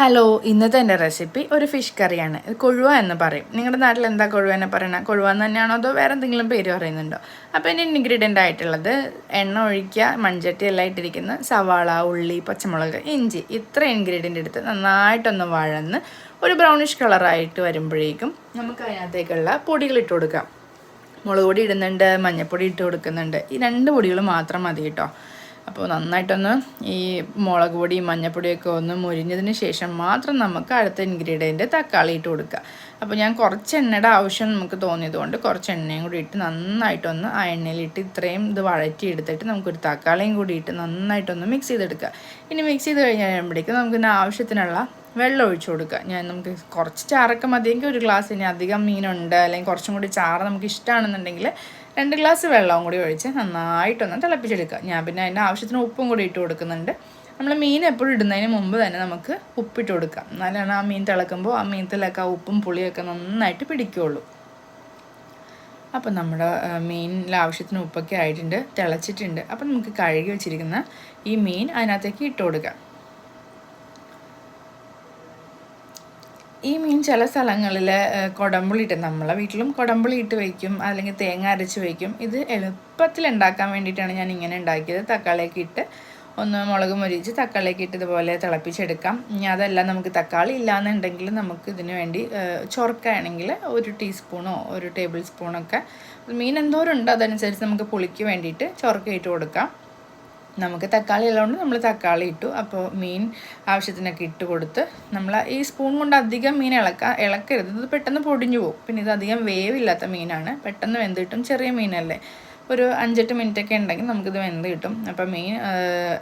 Hello, ഇന്നത്തെ എൻ്റെ recipe ഒരു ഫിഷ് കറിയാണ്. ഇത് കൊഴുവ എന്ന് പറയും. നിങ്ങളുടെ നാട്ടിൽ എന്താ കൊഴുവ എന്ന് പറയണത്? കൊഴുവ എന്ന് തന്നെയാണോ അതോ വേറെ എന്തെങ്കിലും പേര് പറയുന്നുണ്ടോ? അപ്പോൾ ഇതിൻ്റെ ഇൻഗ്രീഡിയൻ്റ് ആയിട്ടുള്ളത് എണ്ണ ഒഴിക്കുക, മൺചട്ടി എല്ലാം ഇട്ടിരിക്കുന്ന സവാള, ഉള്ളി, പച്ചമുളക്, ഇഞ്ചി, ഇത്ര ഇൻഗ്രീഡിയൻ്റ് എടുത്ത് നന്നായിട്ടൊന്ന് വഴന്ന് ഒരു ബ്രൗണിഷ് കളറായിട്ട് വരുമ്പോഴേക്കും നമുക്ക് അതിനകത്തേക്കുള്ള പൊടികൾ ഇട്ട് കൊടുക്കാം. മുളക് പൊടി ഇടുന്നുണ്ട്, മഞ്ഞൾപ്പൊടി ഇട്ട് കൊടുക്കുന്നുണ്ട്. ഈ 2 പൊടികൾ മാത്രം മതി കേട്ടോ. അപ്പോൾ നന്നായിട്ടൊന്ന് ഈ മുളക് പൊടി മഞ്ഞൾപ്പൊടിയൊക്കെ ഒന്ന് മുരിഞ്ഞതിന് ശേഷം മാത്രം നമുക്ക് അടുത്ത ഇൻഗ്രീഡിയൻറ്റ് തക്കാളി ഇട്ട് കൊടുക്കുക. അപ്പോൾ ഞാൻ കുറച്ച് എണ്ണയുടെ ആവശ്യം നമുക്ക് തോന്നിയതുകൊണ്ട് കുറച്ച് എണ്ണയും കൂടി ഇട്ട് നന്നായിട്ടൊന്ന് ആ എണ്ണയിലിട്ട് ഇത്രയും ഇത് വഴറ്റി എടുത്തിട്ട് നമുക്കൊരു തക്കാളിയും കൂടി ഇട്ട് നന്നായിട്ടൊന്ന് മിക്സ് ചെയ്തെടുക്കുക. ഇനി മിക്സ് ചെയ്ത് കഴിയുമ്പോഴേക്കും നമുക്കിതിന് ആവശ്യത്തിനുള്ള വെള്ളം ഒഴിച്ചു കൊടുക്കുക. നമുക്ക് കുറച്ച് ചാറൊക്കെ മതിയെങ്കിൽ ഒരു ഗ്ലാസ്, ഇനി അധികം മീനുണ്ട് അല്ലെങ്കിൽ കുറച്ചും കൂടി ചാറ് നമുക്ക് ഇഷ്ടമാണെന്നുണ്ടെങ്കിൽ 2 ഗ്ലാസ് വെള്ളവും കൂടി ഒഴിച്ച് നന്നായിട്ടൊന്ന് തിളപ്പിച്ചെടുക്കുക. ഞാൻ പിന്നെ അതിൻ്റെ ആവശ്യത്തിന് ഉപ്പും കൂടി ഇട്ട് കൊടുക്കുന്നുണ്ട്. നമ്മൾ മീൻ എപ്പോഴും ഇടുന്നതിന് മുമ്പ് തന്നെ നമുക്ക് ഉപ്പിട്ട് കൊടുക്കാം. എന്നാലാണ് ആ മീൻ തിളക്കുമ്പോൾ ആ മീനത്തിലൊക്കെ ആ ഉപ്പും പുളിയൊക്കെ നന്നായിട്ട് പിടിക്കുകയുള്ളൂ. അപ്പം നമ്മുടെ മീനിൽ ആവശ്യത്തിന് ഉപ്പൊക്കെ ആയിട്ടുണ്ട്, തിളച്ചിട്ടുണ്ട്. അപ്പം നമുക്ക് കഴുകി വെച്ചിരിക്കുന്ന ഈ മീൻ അതിനകത്തേക്ക് ഇട്ട് കൊടുക്കാം. ഈ മീൻ ചില സ്ഥലങ്ങളിൽ കുടംപുളി ഇട്ട്, നമ്മളെ വീട്ടിലും കുടംപുളി ഇട്ട് വയ്ക്കും, അല്ലെങ്കിൽ തേങ്ങ അരച്ച് വയ്ക്കും. ഇത് എളുപ്പത്തിൽ ഉണ്ടാക്കാൻ വേണ്ടിയിട്ടാണ് ഞാൻ ഇങ്ങനെ ഉണ്ടാക്കിയത്. തക്കാളിയൊക്കെ ഇട്ട് ഒന്ന് മുളക് മൊരിച്ച് തക്കാളിയൊക്കെ ഇട്ട് ഇതുപോലെ തിളപ്പിച്ചെടുക്കാം. ഇനി അതല്ല നമുക്ക് തക്കാളി ഇല്ലയെന്നുണ്ടെങ്കിൽ നമുക്ക് ഇതിന് വേണ്ടി ചൊറുക്കാണെങ്കിൽ 1 ടീസ്പൂണോ 1 ടേബിൾ സ്പൂണൊക്കെ മീൻ എന്തോരം ഉണ്ട് അതനുസരിച്ച് നമുക്ക് പുളിക്ക് വേണ്ടിയിട്ട് ചൊറുക്ക ഇട്ട് കൊടുക്കാം. നമുക്ക് തക്കാളി ഉള്ളതുകൊണ്ട് നമ്മൾ തക്കാളി ഇട്ടു. അപ്പോൾ മീൻ ആവശ്യത്തിനൊക്കെ ഇട്ട് കൊടുത്ത് നമ്മൾ ഈ സ്പൂൺ കൊണ്ട് അധികം മീൻ ഇളക്കരുത്, ഇത് പെട്ടെന്ന് പൊടിഞ്ഞു പോകും. പിന്നെ ഇത് അധികം വേവില്ലാത്ത മീനാണ്, പെട്ടെന്ന് വെന്ത് കിട്ടും. ചെറിയ മീനല്ലേ, ഒരു 5-8 മിനിറ്റൊക്കെ ഉണ്ടെങ്കിൽ നമുക്കിത് വെന്ത് കിട്ടും. അപ്പോൾ മീൻ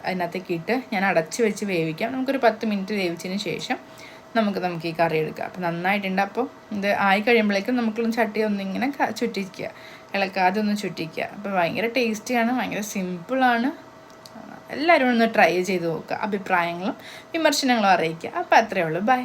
അതിനകത്തേക്ക് ഇട്ട് ഞാൻ അടച്ച് വെച്ച് വേവിക്കാം. നമുക്കൊരു 10 മിനിറ്റ് വേവിച്ചതിന് ശേഷം നമുക്ക് ഈ കറി എടുക്കാം. അപ്പോൾ നന്നായിട്ടുണ്ട്. അപ്പോൾ ഇത് ആയി കഴിയുമ്പോഴേക്കും നമുക്കൊന്ന് ചട്ടി ഒന്നിങ്ങനെ ചുറ്റിക്കുക, ഇളക്കാതെ ഒന്ന് ചുറ്റിക്കുക. അപ്പോൾ ഭയങ്കര ടേസ്റ്റിയാണ്, ഭയങ്കര സിമ്പിളാണ്. എല്ലാവരും ഒന്ന് ട്രൈ ചെയ്ത് നോക്കുക. അഭിപ്രായങ്ങളും വിമർശനങ്ങളും അറിയിക്കുക. അപ്പോൾ അത്രയേ ഉള്ളൂ. ബൈ.